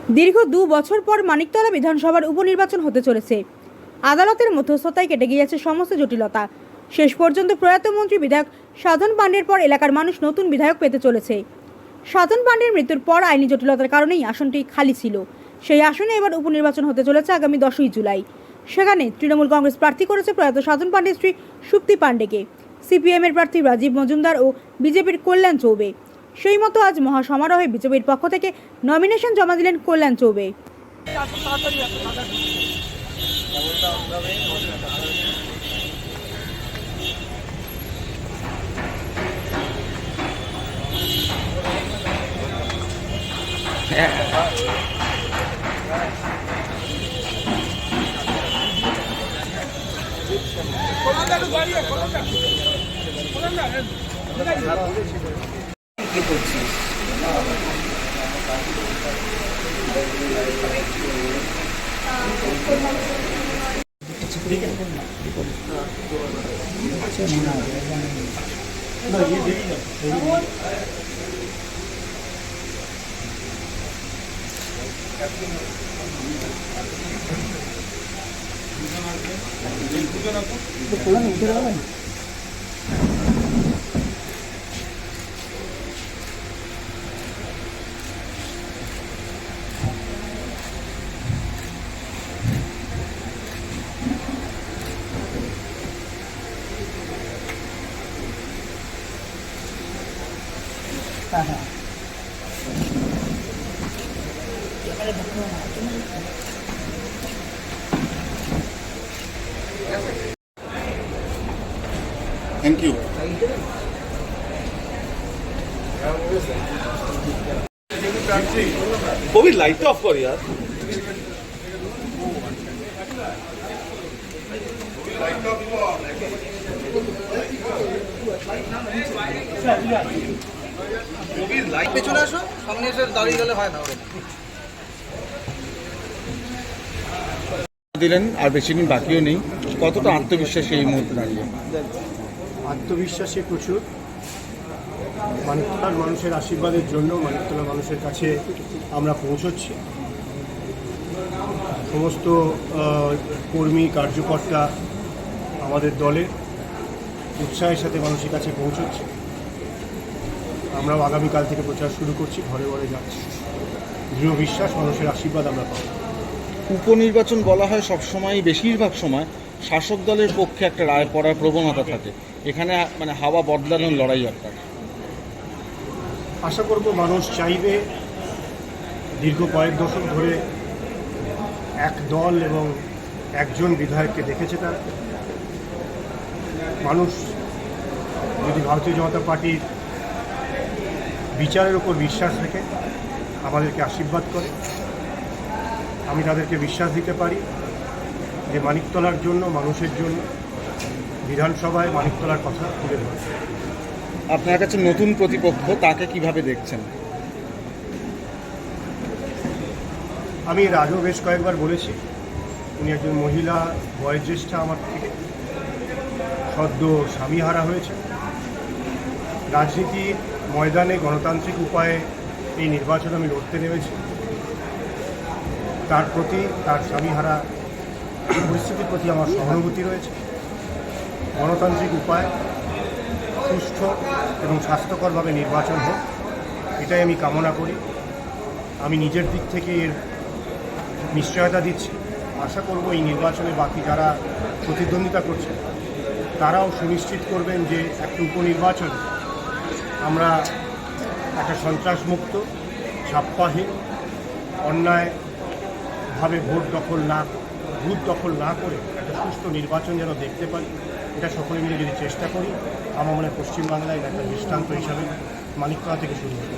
দীর্ঘ 2 বছর পর মানিকতলা বিধানসভার উপনির্বাচন হতে চলেছে। আদালতের মধ্যস্থতায় কেটে গিয়েছে সমস্ত জটিলতা। শেষ পর্যন্ত প্রয়াত মন্ত্রী বিধায়ক সাধন পাণ্ডের পর এলাকার মানুষ নতুন বিধায়ক পেতে চলেছে। সাধন পাণ্ডের মৃত্যুর পর আইনি জটিলতার কারণেই আসনটি খালি ছিল। সেই আসনে এবার উপনির্বাচন হতে চলেছে আগামী 10ই জুলাই। সেখানে তৃণমূল কংগ্রেস প্রার্থী করেছে প্রয়াত সাধন পাণ্ডের স্ত্রী সুপ্তি পাণ্ডেকে, সিপিএমের প্রার্থী রাজীব মজুমদার ও বিজেপির কল্যাণ চৌবে। সেই মতো আজ মহাসমারোহে বিজেপির পক্ষ থেকে নমিনেশন জমা দিলেন কল্যাণ চৌবে। Thank you. कोई लाइट ऑफ कर यार। লাইট পেছনে আসো, সামনে এসে দাঁড়িয়ে গেলে হয় না। দিলেন আর বেশি দিন বাকিও নেই, কতটা আত্মবিশ্বাসী এই মুহূর্তে দাঁড়িয়ে? আত্মবিশ্বাসী প্রচুর। মানিকতলার মানুষের আশীর্বাদের জন্য মানিকতলার মানুষের কাছে আমরা পৌঁছচ্ছি। সমস্ত কর্মী কার্যকর্তা আমাদের দলের উৎসাহের সাথে মানুষের কাছে পৌঁছচ্ছে। আমরাও আগামীকাল থেকে প্রচার শুরু করছি, ঘরে ঘরে যাচ্ছি। দৃঢ় বিশ্বাস, মানুষের আশীর্বাদ আমরা পাবো। উপনির্বাচন বলা হয় সবসময়, বেশিরভাগ সময় শাসক দলের পক্ষে একটা রায় পড়ার প্রবণতা থাকে। এখানে মানে হাওয়া বদলানোর লড়াই আপনার। আশা করব মানুষ চাইবে, দীর্ঘ কয়েক দশক ধরে এক দল এবং একজন বিধায়ককে দেখেছে তারা। মানুষ যদি ভারতীয় জনতা পার্টির বিচারের উপর বিশ্বাস রেখে আমাদেরকে আশীর্বাদ করে, আমি তাদেরকে বিশ্বাস দিতে পারি যে মানিকতলার জন্য, মানুষের জন্য বিধানসভায় মানিকতলার কথা তুলে ধরে। আপনার কাছে নতুন প্রতিপক্ষ, তাকে কিভাবে দেখছেন? আমি এর আগেও বেশ কয়েকবার বলেছি, উনি একজন মহিলা, বয়োজ্যেষ্ঠা আমার থেকে, সদ্য স্বামীহারা হয়েছে। রাজনীতির ময়দানে গণতান্ত্রিক উপায়ে এই নির্বাচন আমি লড়তে নেমেছি। তার প্রতি, তার স্বামীহারা পরিস্থিতির প্রতি আমার সহানুভূতি রয়েছে। গণতান্ত্রিক উপায় সুষ্ঠু এবং স্বাস্থ্যকরভাবে নির্বাচন হোক, এটাই আমি কামনা করি। আমি নিজের দিক থেকে এর নিশ্চয়তা দিচ্ছি। আশা করব এই নির্বাচনে বাকি যারা প্রতিদ্বন্দ্বিতা করছে তারাও সুনিশ্চিত করবেন যে একটা উপনির্বাচন আমরা একটা সন্ত্রাসমুক্ত, ছাপ্পাহীন, অন্যায়ভাবে বুথ দখল না করে একটা সুষ্ঠু নির্বাচন যেন দেখতে পাই। এটা সকলে মিলে যদি চেষ্টা করি, আমার মনে হয় পশ্চিমবাংলায় একটা দৃষ্টান্ত হিসাবে মানিকতলা থেকে শুরু হবে।